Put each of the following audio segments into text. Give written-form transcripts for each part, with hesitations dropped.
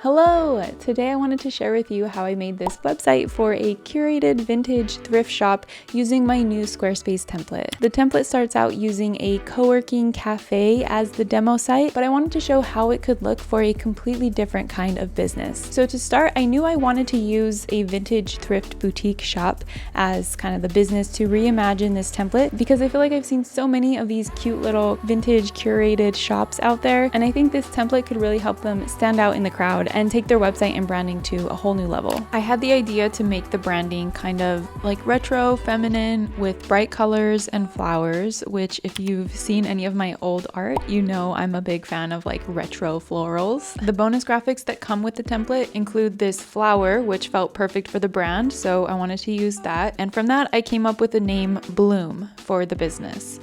Hello! Today I wanted to share with you how I made this website for a curated vintage thrift shop using my new Squarespace template. The template starts out using a co-working cafe as the demo site, but I wanted to show how it could look for a completely different kind of business. So to start, I knew I wanted to use a vintage thrift boutique shop as kind of the business to reimagine this template because I feel like I've seen so many of these cute little vintage curated shops out there, and I think this template could really help them stand out in the crowd and take their website and branding to a whole new level. I had the idea to make the branding kind of like retro, feminine, with bright colors and flowers, which if you've seen any of my old art, you know I'm a big fan of like retro florals. The bonus graphics that come with the template include this flower, which felt perfect for the brand, so I wanted to use that. And from that, I came up with the name Bloom for the business.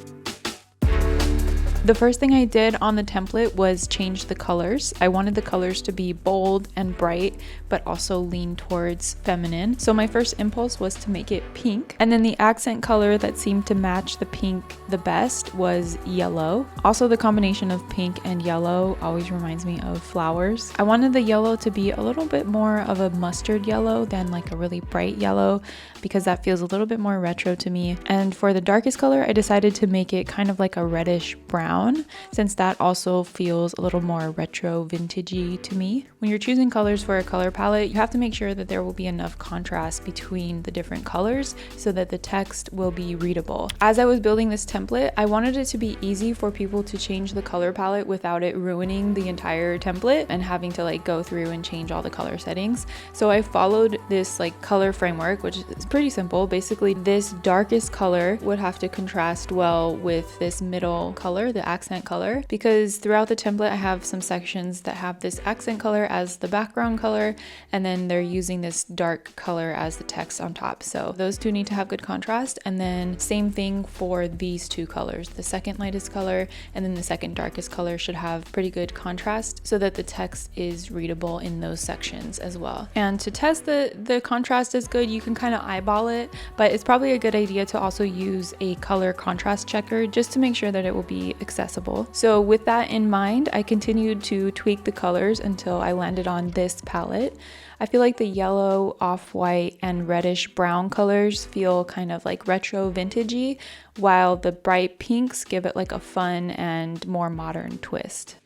The first thing I did on the template was change the colors. I wanted the colors to be bold and bright, but also lean towards feminine. So my first impulse was to make it pink. And then the accent color that seemed to match the pink the best was yellow. Also, the combination of pink and yellow always reminds me of flowers. I wanted the yellow to be a little bit more of a mustard yellow than like a really bright yellow, because that feels a little bit more retro to me. And for the darkest color, I decided to make it kind of like a reddish brown, since that also feels a little more retro vintagey to me. When you're choosing colors for a color palette, you have to make sure that there will be enough contrast between the different colors so that the text will be readable. As I was building this template, I wanted it to be easy for people to change the color palette without it ruining the entire template and having to like go through and change all the color settings. So I followed this like color framework, which is pretty simple. Basically, this darkest color would have to contrast well with this middle color, the accent color, because throughout the template I have some sections that have this accent color as the background color, and then they're using this dark color as the text on top. So those two need to have good contrast, and then same thing for these two colors. The second lightest color and then the second darkest color should have pretty good contrast so that the text is readable in those sections as well. And to test the contrast is good, you can kind of eyeball it, but it's probably a good idea to also use a color contrast checker just to make sure that it will be accessible. So with that in mind, I continued to tweak the colors until I landed on this palette. I feel like the yellow, off-white, and reddish brown colors feel kind of like retro vintagey, while the bright pinks give it like a fun and more modern twist.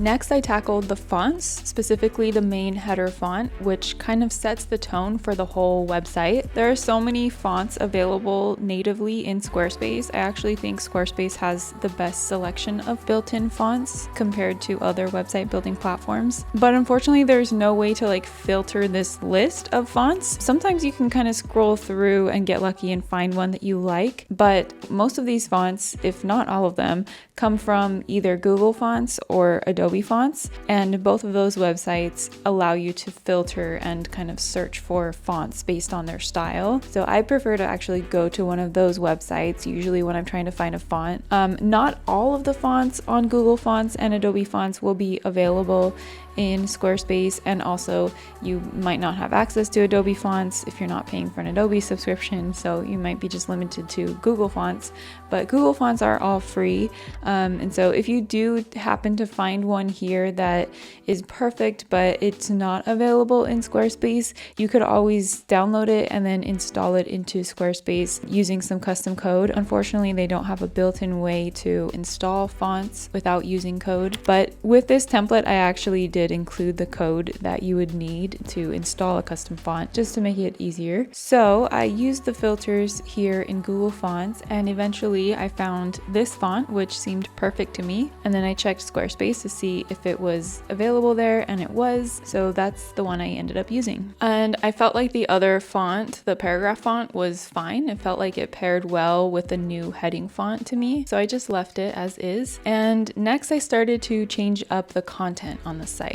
Next, I tackled the fonts, specifically the main header font, which kind of sets the tone for the whole website. There are so many fonts available natively in Squarespace. I actually think Squarespace has the best selection of built-in fonts compared to other website building platforms. But unfortunately, there's no way to like filter this list of fonts. Sometimes you can kind of scroll through and get lucky and find one that you like, but most of these fonts, if not all of them, come from either Google Fonts or Adobe Fonts, and both of those websites allow you to filter and kind of search for fonts based on their style. So I prefer to actually go to one of those websites, usually when I'm trying to find a font. Not all of the fonts on Google Fonts and Adobe Fonts will be available in Squarespace, and also you might not have access to Adobe Fonts if you're not paying for an Adobe subscription, so you might be just limited to Google Fonts, but Google Fonts are all free, and so if you do happen to find one here that is perfect but it's not available in Squarespace, you could always download it and then install it into Squarespace using some custom code. Unfortunately, they don't have a built-in way to install fonts without using code, but with this template I actually did include the code that you would need to install a custom font just to make it easier. So I used the filters here in Google Fonts, and eventually I found this font which seemed perfect to me, and then I checked Squarespace to see if it was available there, and it was, so that's the one I ended up using. And I felt like the other font, the paragraph font, was fine. It felt like it paired well with the new heading font to me, so I just left it as is. And next I started to change up the content on the site.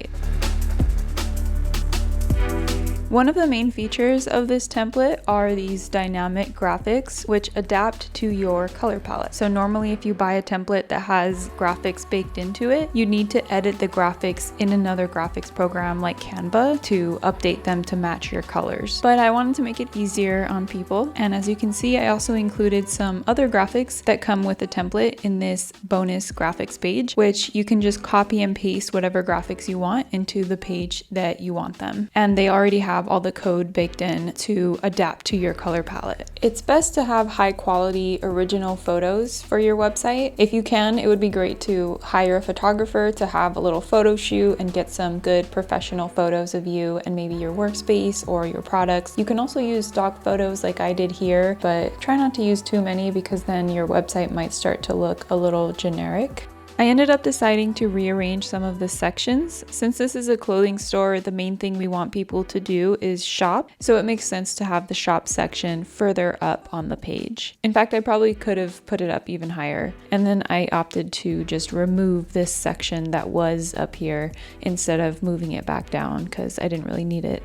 One of the main features of this template are these dynamic graphics, which adapt to your color palette. So normally if you buy a template that has graphics baked into it, you need to edit the graphics in another graphics program like Canva to update them to match your colors. But I wanted to make it easier on people, and as you can see, I also included some other graphics that come with the template in this bonus graphics page, which you can just copy and paste whatever graphics you want into the page that you want them. And they already have all the code baked in to adapt to your color palette. It's best to have high quality original photos for your website. If you can, it would be great to hire a photographer to have a little photo shoot and get some good professional photos of you and maybe your workspace or your products. You can also use stock photos like I did here, but try not to use too many because then your website might start to look a little generic. I ended up deciding to rearrange some of the sections. Since this is a clothing store, the main thing we want people to do is shop, so it makes sense to have the shop section further up on the page. In fact, I probably could have put it up even higher, and then I opted to just remove this section that was up here instead of moving it back down because I didn't really need it.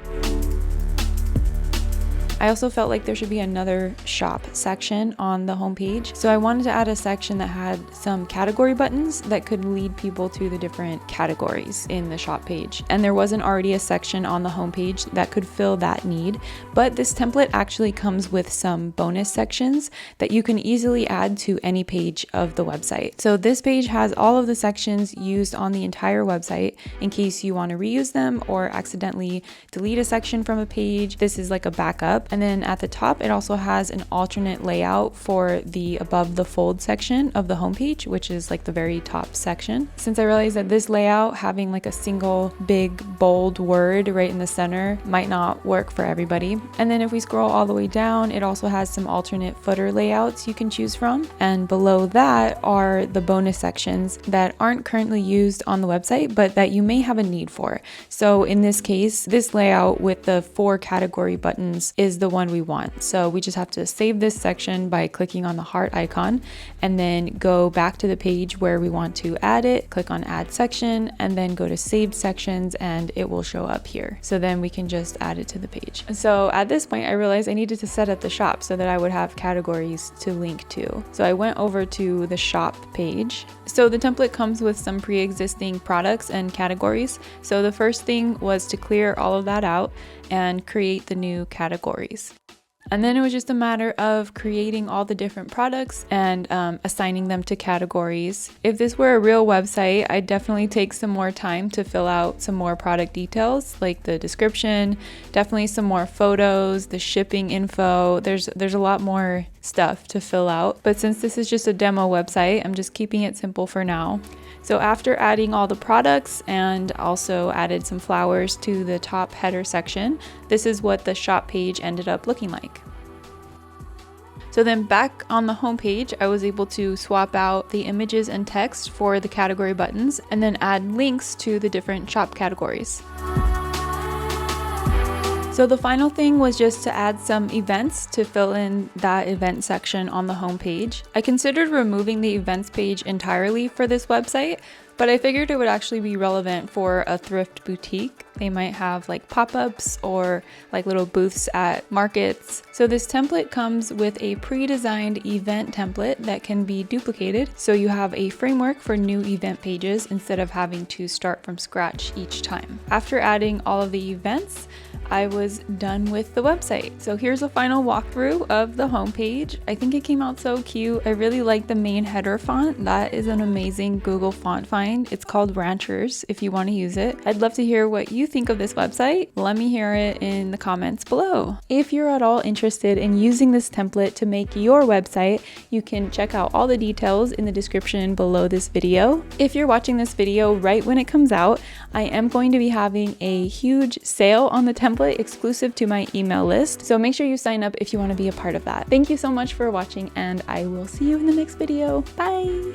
I also felt like there should be another shop section on the homepage. So I wanted to add a section that had some category buttons that could lead people to the different categories in the shop page. And there wasn't already a section on the homepage that could fill that need, but this template actually comes with some bonus sections that you can easily add to any page of the website. So this page has all of the sections used on the entire website in case you want to reuse them or accidentally delete a section from a page. This is like a backup. And then at the top, it also has an alternate layout for the above the fold section of the homepage, which is like the very top section. Since I realized that this layout, having like a single big bold word right in the center, might not work for everybody. And then if we scroll all the way down, it also has some alternate footer layouts you can choose from. And below that are the bonus sections that aren't currently used on the website, but that you may have a need for. So in this case, this layout with the 4 category buttons is the one we want. So we just have to save this section by clicking on the heart icon and then go back to the page where we want to add it, click on add section, and then go to saved sections and it will show up here. So then we can just add it to the page. So at this point, I realized I needed to set up the shop so that I would have categories to link to. So I went over to the shop page. So the template comes with some pre-existing products and categories. So the first thing was to clear all of that out and create the new categories. And then it was just a matter of creating all the different products and assigning them to categories. If this were a real website, I'd definitely take some more time to fill out some more product details, like the description, definitely some more photos, the shipping info. There's a lot more stuff to fill out. But since this is just a demo website, I'm just keeping it simple for now. So after adding all the products and also added some flowers to the top header section, this is what the shop page ended up looking like. So then back on the home page, I was able to swap out the images and text for the category buttons and then add links to the different shop categories. So the final thing was just to add some events to fill in that event section on the home page. I considered removing the events page entirely for this website, but I figured it would actually be relevant for a thrift boutique. They might have like pop-ups or like little booths at markets. So this template comes with a pre-designed event template that can be duplicated. So you have a framework for new event pages instead of having to start from scratch each time. After adding all of the events, I was done with the website. So here's a final walkthrough of the homepage. I think it came out so cute. I really like the main header font. That is an amazing Google font find. It's called Ranchers if you want to use it. I'd love to hear what you think of this website. Let me hear it in the comments below. If you're at all interested in using this template to make your website, you can check out all the details in the description below this video. If you're watching this video right when it comes out, I am going to be having a huge sale on the template exclusive to my email list. So make sure you sign up if you want to be a part of that. Thank you so much for watching, and I will see you in the next video. Bye!